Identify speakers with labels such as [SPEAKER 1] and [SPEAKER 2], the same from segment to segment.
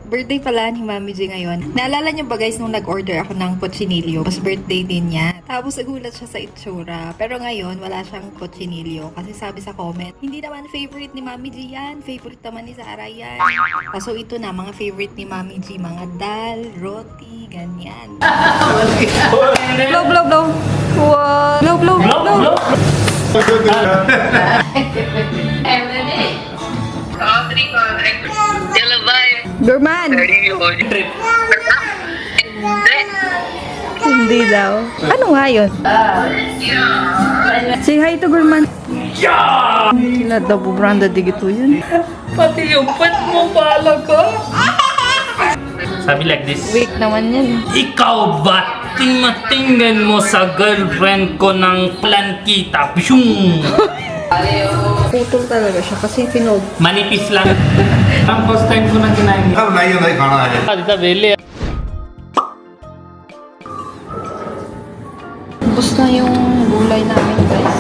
[SPEAKER 1] Birthday pala ni Mami G ngayon. Naalala niyo ba guys nung nag-order ako ng cochinillo? Mas birthday din niya. Tapos nagulat siya sa itsura. Pero ngayon, wala siyang cochinillo. Kasi sabi sa comment, hindi naman favorite ni Mami G yan. Favorite naman ni Sarah yan. Kaso ito na, mga favorite ni Mami G. Mga dal, roti, ganyan. Blow, blow, blow. Wow. Blow, blow, blow. Gurman! Hindi daw. Ano nga yun? Say hi to Gurman. Sila daw po branda digito yun.
[SPEAKER 2] Pati yung pet mo pala ko. Sabi like this.
[SPEAKER 1] Weak naman yan.
[SPEAKER 2] Ikaw ba tingnan mo sa girlfriend ko ng plankita? Pyung!
[SPEAKER 1] Putol talaga siya kasi pinold.
[SPEAKER 2] Manipis lang. Ang first time ko na kinain.
[SPEAKER 3] अब नहीं नहीं खाना है
[SPEAKER 2] Dito, Bele.
[SPEAKER 1] Tapos na yung gulay namin guys.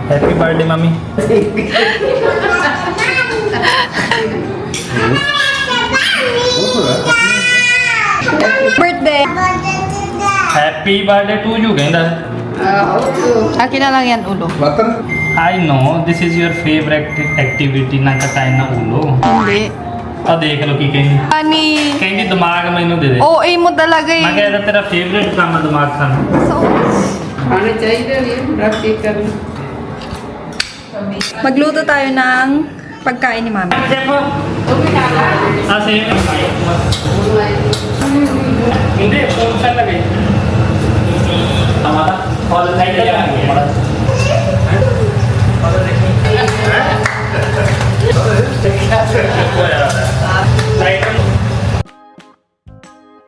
[SPEAKER 2] Happy birthday, Mami.
[SPEAKER 1] Birthday!
[SPEAKER 2] Happy birthday to you, Ganda.
[SPEAKER 1] Akin na lang yan, ulo.
[SPEAKER 3] बर्तन
[SPEAKER 2] I know this is your favorite activity na katayin na ulo.
[SPEAKER 1] Hindi.
[SPEAKER 2] ਆ ਦੇਖ ਲੋ ਕੀ ਕਹਿੰਦੀ
[SPEAKER 1] Ani,
[SPEAKER 2] ਕਹਿੰਦੀ ਦਿਮਾਗ ਮੈਨੂੰ ਦੇ ਦੇ
[SPEAKER 1] OA mo talaga
[SPEAKER 2] ਮੈਂ
[SPEAKER 1] eh.
[SPEAKER 2] ਕਹਿੰਦਾ ਤੇਰਾ ਫੇਵਰੇਟ ਕੰਮ ਆ ਦਿਮਾਗ ਖਾਣਾ
[SPEAKER 1] So,
[SPEAKER 4] Ano ਚਾਹੀਦਾ ਵੀ ਰੱਖੀ ਕਰਨ
[SPEAKER 1] magluto tayo ng pagkain ni Mami.
[SPEAKER 2] ah same hindi phone saan lagay tama ka all side lang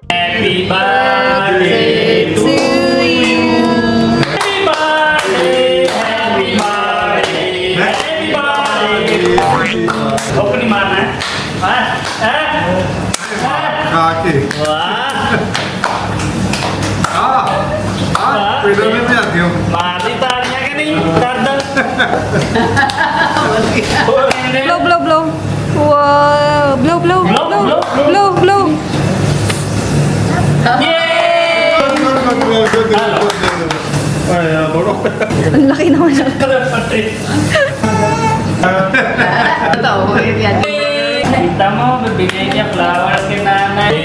[SPEAKER 2] Happy birthday to you. Happy birthday, happy birthday, happy birthday. Open ni mana?
[SPEAKER 3] आके
[SPEAKER 2] Wah,
[SPEAKER 3] पेड़ों में भी आती हूँ
[SPEAKER 2] mati tanya kan ni, kardal.
[SPEAKER 1] Blow, blow, blow. Wow. Blow, blow,
[SPEAKER 2] Blow,
[SPEAKER 1] blow.
[SPEAKER 2] blow, blow.
[SPEAKER 1] Blow, blow.
[SPEAKER 2] Yay!
[SPEAKER 1] Ang laki naman siya.
[SPEAKER 4] Totoo yan.
[SPEAKER 2] Kita mo, bibigyan niya flowers kay nanay.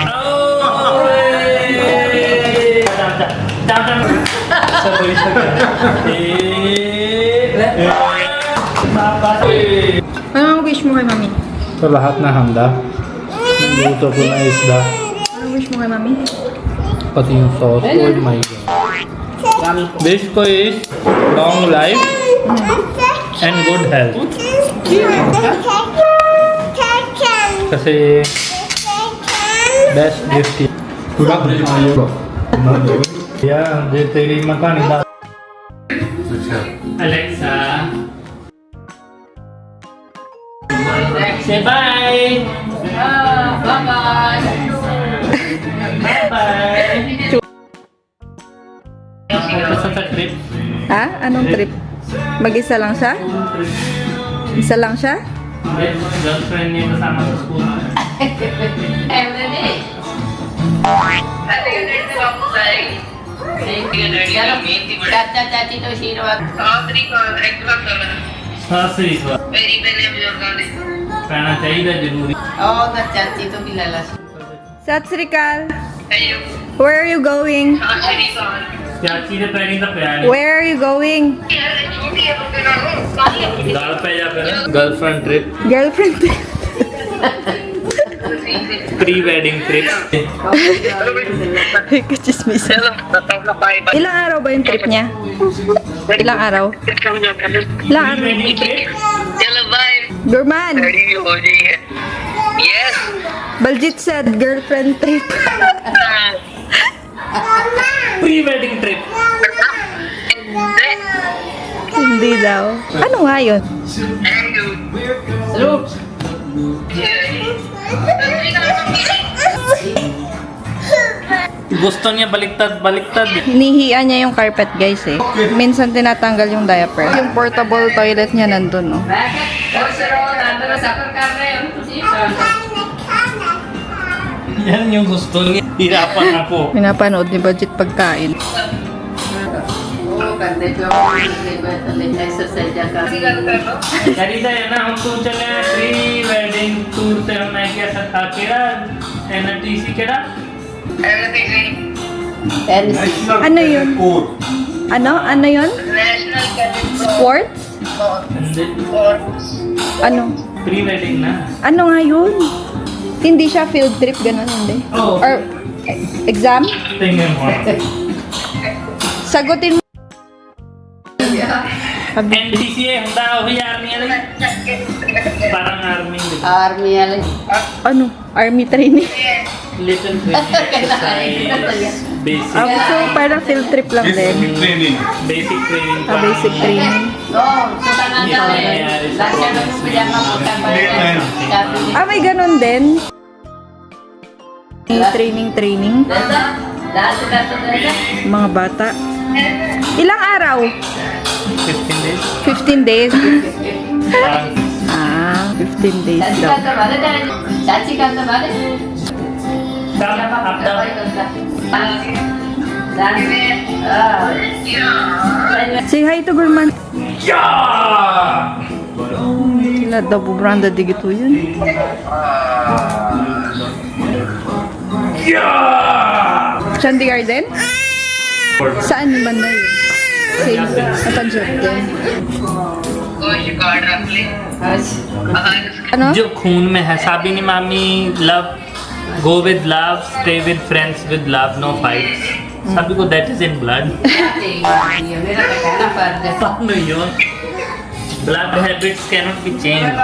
[SPEAKER 2] Oh! Dam. Sabay siya.
[SPEAKER 1] Anong wish mo kay Mami?
[SPEAKER 2] Sa lahat na handa, luto ko na isda,
[SPEAKER 1] Anong wish mo kay Mami?
[SPEAKER 2] pati yung sauce. Oh my God. Wish ko is long life and good health. Kasi best gift yun. Yeah, they तेरी मकान दा. Alexa. Say bye.
[SPEAKER 4] Bye-bye.
[SPEAKER 2] Bye-bye. Gusto sa trip?
[SPEAKER 1] Ha? Anong trip? Mag-isa lang siya? Isa lang siya?
[SPEAKER 2] Girlfriend niya kasama sa school.
[SPEAKER 4] Everyday. चाचा चाची तो शीरवा
[SPEAKER 2] ਸਾਸਰੀ ਸਵਾ ਪੈਣਾ ਚਾਹੀਦਾ ਜ਼ਰੂਰੀ
[SPEAKER 4] और ना चाची तो मिला
[SPEAKER 1] Sat Sri Akal. Where are you going?
[SPEAKER 2] ਚਾਚੀ ਦੇ ਪੈਣੀ ਤਾਂ ਪਿਆ ਨਹੀਂ
[SPEAKER 1] Where are you going?
[SPEAKER 2] ਗੱਲ ਪੈ ਜਾ ਫਿਰ girlfriend trip
[SPEAKER 1] Girlfriend.
[SPEAKER 2] Pre wedding trip
[SPEAKER 1] Kachismisan. Ilang araw ba yung trip niya? Ilang araw? Ilang araw?
[SPEAKER 2] Wedding trip
[SPEAKER 1] Gurman.
[SPEAKER 5] Yes.
[SPEAKER 1] Baljit said girlfriend trip.
[SPEAKER 2] Pre wedding trip
[SPEAKER 1] Hindi daw. Ano nga yun?
[SPEAKER 4] Look.
[SPEAKER 2] Gusto niya baliktad.
[SPEAKER 1] Hinihian niya yung carpet, guys, eh. Minsan tinatanggal yung diaper. Yung portable toilet niya nandun, oh.
[SPEAKER 4] Bakit? Grocery, nandun sa karne.
[SPEAKER 2] Yan yung gusto niya. Hirapan ako.
[SPEAKER 1] Pinapanood ni Budget pagkain.
[SPEAKER 4] Oh, करते जो एक्सरसाइज का
[SPEAKER 2] खरीदा है ना हम तो चले pre wedding tour पे हम मैं क्या था केड़ा एनटीसी केड़ा
[SPEAKER 1] Ano yun? Ano yun? Sports? Ano?
[SPEAKER 2] Pre wedding ना
[SPEAKER 1] Ano nga yun? Hindi siya field trip, ganun, hindi?
[SPEAKER 2] Oo.
[SPEAKER 1] Or exam?
[SPEAKER 2] tingin mo
[SPEAKER 1] Sagutin mo.
[SPEAKER 2] NTC है हंदा वही आर्मी वाले parang army di ba
[SPEAKER 4] army वाले
[SPEAKER 1] Ano? Army training?
[SPEAKER 2] little exercise basic
[SPEAKER 1] So, parang field trip lang din.
[SPEAKER 3] Training
[SPEAKER 2] basic training
[SPEAKER 1] Basic training.
[SPEAKER 4] oh suka nangyari lasa na mo pijama mo ka
[SPEAKER 1] May ganun din. Training. Mga bata. Ilang araw?
[SPEAKER 2] 15 days
[SPEAKER 1] 15 days.
[SPEAKER 2] parang
[SPEAKER 1] 15 days daw.
[SPEAKER 4] चाची का तो बारे
[SPEAKER 2] up down
[SPEAKER 1] Say hi to Gurman.
[SPEAKER 2] yeah
[SPEAKER 1] Sila daw branda digito yun.
[SPEAKER 2] yeah
[SPEAKER 1] Chandy Garden? Saan naman na yun? Same. Napanjot din. Ano?
[SPEAKER 2] जो खून में है साबी ने मामी love go with love stay with friends with love no fights sabi ko that is in blood paano yun blood habits cannot be changed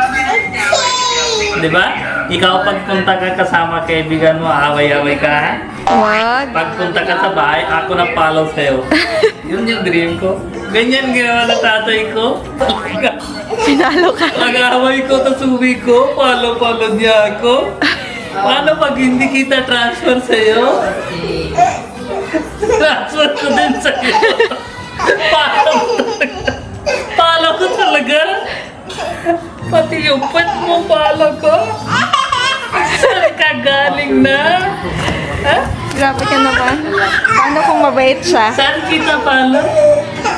[SPEAKER 2] diba ikaw pagpunta ka kasama kaibigan mo away-away ka ha
[SPEAKER 1] Wag.
[SPEAKER 2] pagpunta ka sa bahay ako na follow sa'yo yun yung dream ko ganyan ginawa na tatay ko
[SPEAKER 1] Sinalo ka.
[SPEAKER 2] Nag-away ko, tapos uwi ko, follow niya ako. Paano pag hindi kita transfer sa'yo? Transfer ko din sa'yo. Follow ko talaga. Pati yung pet mo, follow ko. Saan ka galing na? Ha?
[SPEAKER 1] Grabe ka naman. Paano kung mabait siya?
[SPEAKER 2] Saan kita follow?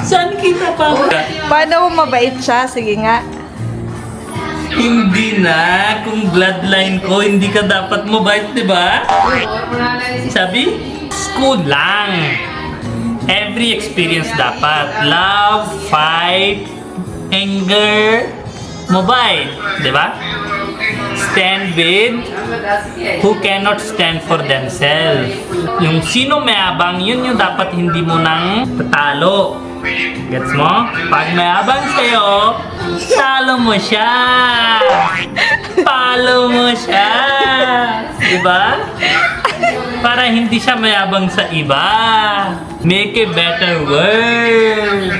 [SPEAKER 2] Saan kita follow?
[SPEAKER 1] Paano kung mabait siya? Sige nga.
[SPEAKER 2] Hindi na. Kung bloodline ko, hindi ka dapat mabait, di ba? Sabi? School lang. Every experience dapat. Love, fight, anger, mobile. Di ba? Stand with who cannot stand for themselves. Yung sino mayabang, yun yung dapat hindi mo nang tatalo. Gets mo? Pag mayabang sa'yo, talo mo siya. Palo mo siya. Diba? Para hindi siya mayabang sa iba. Make a better world.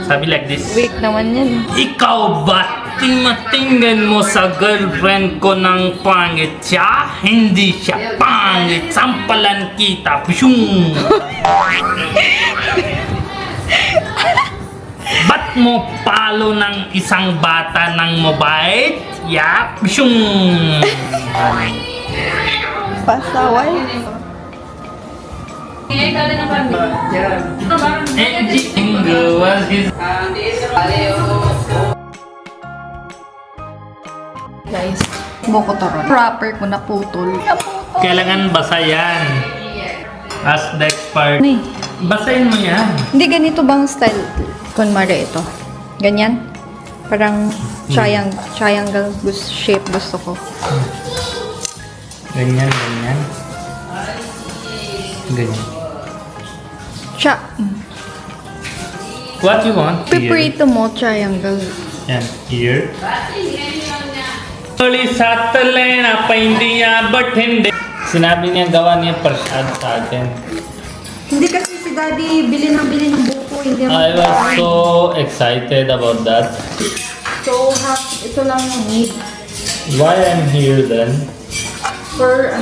[SPEAKER 2] Sabi like this.
[SPEAKER 1] Weak naman yan.
[SPEAKER 2] Ikaw ba tingnan mo sa girlfriend ko ng pangit siya? Hindi siya pangit. Sampalan kita. Pusyung! Ba't mo palo ng isang bata ng mobile? Ya, pusyung!
[SPEAKER 1] Pasaway.
[SPEAKER 2] Engine was his...
[SPEAKER 1] Guys, buko taron. Proper ko na putol.
[SPEAKER 2] Kailangan basa yan. As the expert.
[SPEAKER 1] Ni,
[SPEAKER 2] Basahin mo yan.
[SPEAKER 1] hindi ganito bang style? Kunwari ito. Ganyan? Parang triangle shape gusto ko.
[SPEAKER 2] Ganyan. Ganyan. What you want?
[SPEAKER 1] Piprito mo triangle.
[SPEAKER 2] And here. Tuli sat lena paindiya bathinde. Sinabi niya gawa niya prasad sa akin.
[SPEAKER 1] Hindi kasi si Daddy bili ng buko. Hindi
[SPEAKER 2] I was so excited about that.
[SPEAKER 1] So, ito lang yung need
[SPEAKER 2] Why I'm here then?
[SPEAKER 1] for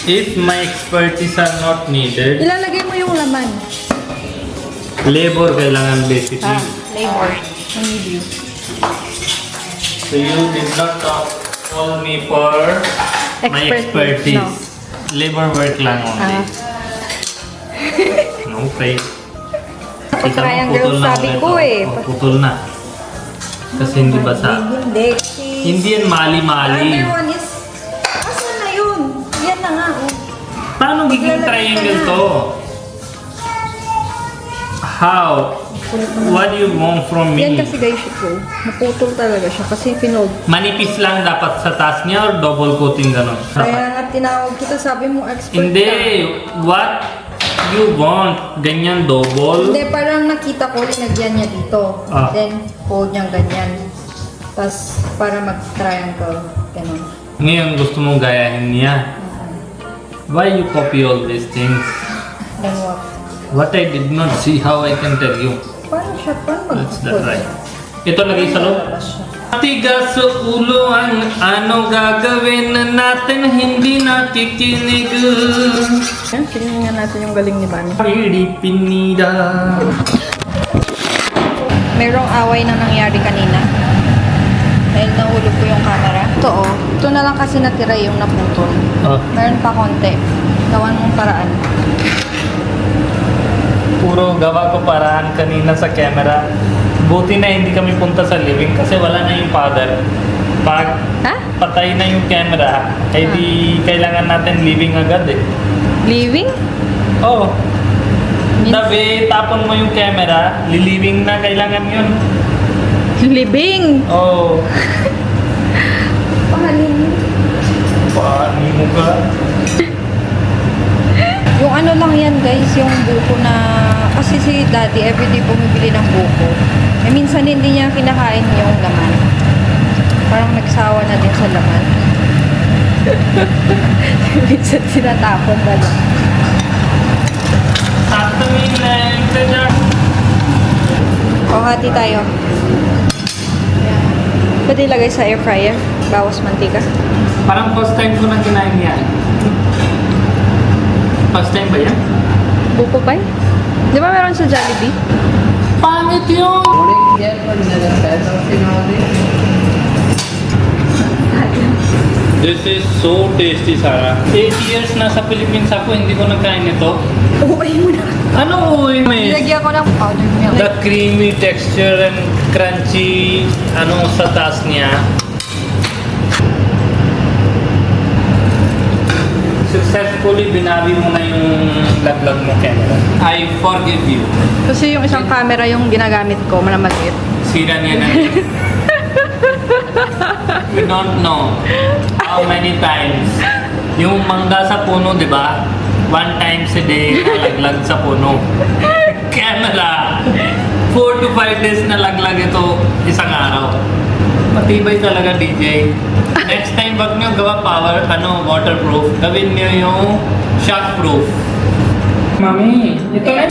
[SPEAKER 2] If my expertise are not needed,
[SPEAKER 1] Ilalagay mo yung laman.
[SPEAKER 2] labor kailangan basically.
[SPEAKER 1] Labor. I need you.
[SPEAKER 2] So you did not call me for my
[SPEAKER 1] Expertise,
[SPEAKER 2] expertise. Labor work lang only. No faith. Kita mo,
[SPEAKER 1] Triangle
[SPEAKER 2] putol na
[SPEAKER 1] sabi
[SPEAKER 2] ulit,
[SPEAKER 1] ko
[SPEAKER 2] oh.
[SPEAKER 1] eh.
[SPEAKER 2] Oh, putol na. Kasi hindi basa.
[SPEAKER 1] Hindi.
[SPEAKER 2] Hindi yan mali-mali.
[SPEAKER 1] Other one is... Asan na yun? Yan na nga. Oh.
[SPEAKER 2] Paano giging triangle to? How? What do you want from
[SPEAKER 1] Yan
[SPEAKER 2] me?
[SPEAKER 1] kasi guys ito. Naputol talaga siya kasi pinold.
[SPEAKER 2] Manipis lang dapat sa taas niya or double coating gano'n?
[SPEAKER 1] Kaya nga tinawag kita, sabi mo expert
[SPEAKER 2] Hindi.
[SPEAKER 1] ka.
[SPEAKER 2] What you want? Ganyan double?
[SPEAKER 1] Hindi, parang nakita ko, linagyan niya dito.
[SPEAKER 2] Ah.
[SPEAKER 1] Then, hold niyang ganyan. Tapos, para mag-triangle. Ganun.
[SPEAKER 2] Ngayon gusto mong gayahin niya. Why you copy all these things?
[SPEAKER 1] Then what?
[SPEAKER 2] What I did not see, how I can tell you?
[SPEAKER 1] Paano siya? Paano
[SPEAKER 2] That's
[SPEAKER 1] mag-hold?
[SPEAKER 2] the right. Ito lagay sa loob.
[SPEAKER 1] Lalabas siya.
[SPEAKER 2] Tigas sa ulo ang ano gagawin natin hindi nakikinig.
[SPEAKER 1] Yan, tingnan nga natin yung galing ni Bani.
[SPEAKER 2] Pilipinida.
[SPEAKER 1] Merong away na nangyari kanina. Dahil nahulog ko yung camera. Ito oh. Ito na lang kasi natira yung naputol.
[SPEAKER 2] Oh,
[SPEAKER 1] Meron pa konti. Gawan mong paraan.
[SPEAKER 2] puro gawa ko paraan kanina sa camera. Buti na hindi kami punta sa living kasi wala na yung father. Pag
[SPEAKER 1] Ha?
[SPEAKER 2] patay na yung camera, eh di kailangan natin living agad eh.
[SPEAKER 1] Living?
[SPEAKER 2] Oh. Tabi, tapon mo yung camera, liliving na kailangan yun.
[SPEAKER 1] Living!
[SPEAKER 2] Oh.
[SPEAKER 1] Pahalin.
[SPEAKER 2] Paano mo ka?
[SPEAKER 1] Yung ano lang yan guys, yung buko na... Kasi si daddy everyday bumibili ng buko. Eh minsan hindi niya kinakain yung laman. Parang nagsawa na din sa laman. Minsan sinatapon na lang.
[SPEAKER 2] Sakto lang ka dyan.
[SPEAKER 1] O, hati tayo. Pwede ilagay sa air fryer. Bawas mantika.
[SPEAKER 2] Parang first time ko na kinain yan. First time ba yan?
[SPEAKER 1] Buko pa Di ba meron sa Jollibee?
[SPEAKER 2] Pangit yun! This is so tasty, Sarah. 8 years na sa Philippines ako, hindi ko nagkain ito.
[SPEAKER 1] Uy mo na.
[SPEAKER 2] Ano uy, miss?
[SPEAKER 1] Nilagyan ko ng powdered milk.
[SPEAKER 2] The creamy texture and crunchy ano sa taas niya. Successfully binawi mo na yung laglag mo camera. I forgive you.
[SPEAKER 1] Kasi yung isang camera yung ginagamit ko, maliit.
[SPEAKER 2] Sira niya na. We don't know how many times. Yung mangga sa puno, di ba? 1 times a day nalaglag sa puno. Camera. 4 to 5 days nalaglag ito isang araw. Matibay talaga, DJ. Next time, wag nyo gawa waterproof. Gawin nyo yung shockproof. Mami, ito na.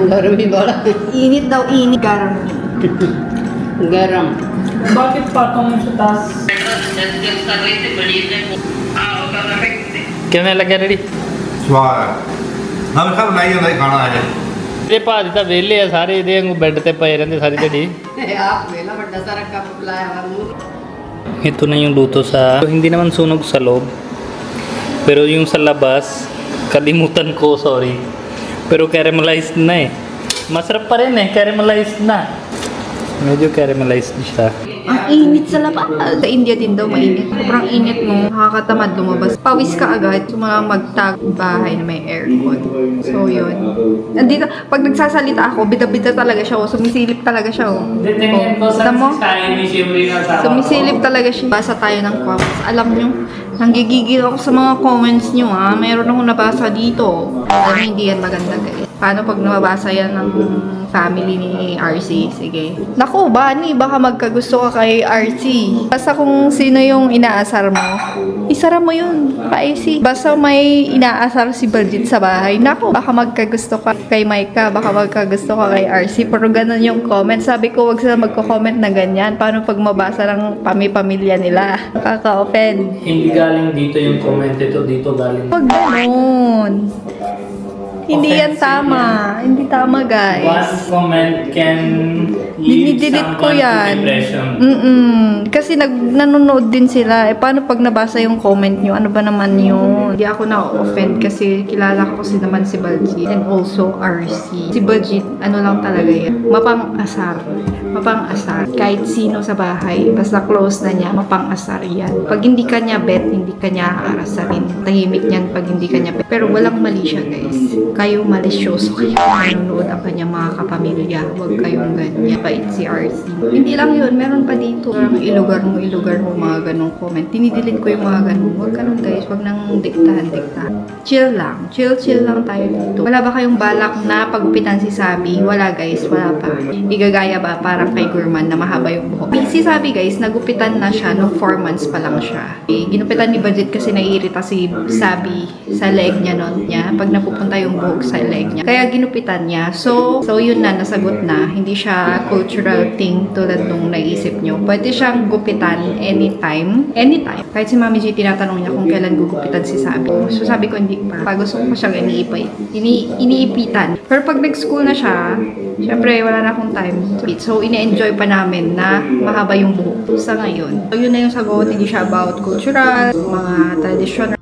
[SPEAKER 4] Garam bola.
[SPEAKER 1] Init daw, init. Garam.
[SPEAKER 4] Garam.
[SPEAKER 2] Bakit patong sa taas? ਕਿਵੇਂ ਲੱਗਿਆ ਰੈਡੀ
[SPEAKER 3] ਸਵਾਦ ਹੈ ਹਮ ਸਭ ਨਹੀਂ ਹੁੰਦਾ ਹੀ ਖਾਣਾ ਹੈ
[SPEAKER 2] ਇਹ ਭਾਜੀ ਤਾਂ ਵਿਹਲੇ ਆ ਸਾਰੇ ਇਹਦੇ ਵਾਂਗੂ ਬੈੱਡ ਤੇ ਪਏ ਰਹਿੰਦੇ ਸਾਰੀ ਦਿਹਾੜੀ
[SPEAKER 4] App, wala ba dasarag ka pa
[SPEAKER 2] ito na yung luto sa hindi naman sunog sa loob pero yung sa labas kalimutan ko sorry pero caramelized na eh masarap pa rin eh caramelized na medyo caramelized siya.
[SPEAKER 1] Ang init sa labas. Sa India din daw mainit. Sobrang init mo. Nakakatamad lumabas. Pawis ka agad sa mga magtag bahay na may aircon. So, yun. Nandito, pag nagsasalita ako, bida-bida talaga siya. Oh. Sumisilip talaga siya. Oh.
[SPEAKER 2] Tingnan ko sa
[SPEAKER 1] Tama mo?
[SPEAKER 2] ni Shimri na sa
[SPEAKER 1] Sumisilip talaga siya. Basa tayo ng comments. Alam nyo, nanggigigil ako sa mga comments nyo ha. Meron akong nabasa dito. Alam mo, hindi yan maganda guys. Paano pag nababasa yan ng family ni RC? Sige. Naku, Bani, baka magkagusto ka kay RC. Basta kung sino yung inaasar mo, isara mo yun kay RC. Basta may inaasar si Baljit sa bahay, naku, baka magkagusto ka kay Micah, baka magkagusto ka kay RC. Pero ganun yung comment. Sabi ko, wag sila magko-comment na ganyan. Paano pag mabasa ng pamilya nila? Kaka-offend.
[SPEAKER 2] Hindi galing dito yung comment ito, dito galing.
[SPEAKER 1] Wag ganun. Hindi yan tama. Hindi tama, guys.
[SPEAKER 2] One comment can lead
[SPEAKER 1] Dinidelete ko
[SPEAKER 2] someone to
[SPEAKER 1] yan.
[SPEAKER 2] depression.
[SPEAKER 1] Kasi nanonood din sila. Eh, paano pag nabasa yung comment nyo? Ano ba naman yun? Hindi ako na-offend kasi kilala ko kasi naman si Baljit and also RC. Si Baljit, ano lang talaga yan? Mapang-asar. Mapang-asar. Kahit sino sa bahay, basta close na niya, mapang-asar yan. Pag hindi ka niya bet, hindi ka niya arasarin. Tahimik niyan pag hindi ka niya bet. Pero walang mali siya, guys. Kayo malisyoso kayo. Nanonood ang kanyang mga kapamilya. Huwag kayong ganyan. Bait si RC. Hindi lang yun. Meron pa dito. Parang ilugar mo mga ganong comment. Dinidelete ko yung mga ganong. Huwag ganun, guys. Huwag nang diktahan. Chill lang. Chill lang tayo dito. Wala ba kayong balak na pagupitan si Sabi? Wala, guys. Wala pa. Igagaya ba parang kay Gurman na mahaba yung buhok? Si Sabi, guys, nagupitan na siya nung 4 months pa lang siya. Ginupitan ni Baljit kasi naiirita si Sabi sa leg niya nun niya. Pag napupunta yung buhok sa leg niya. Kaya ginupitan niya. So yun na, nasagot na. Hindi siya cultural thing tulad nung naisip nyo. Pwede siyang gupitan anytime. Anytime. Kahit si Mami G, tinatanong niya kung kailan gugupitan si Sabi. So sabi ko, hindi pa. Pag gusto ko siyang iniipitan. Pero pag nag-school na siya, syempre, wala na akong time. So, ine-enjoy pa namin na mahaba yung buhok sa ngayon. So, yun na yung sagot. Hindi siya about cultural, mga traditional.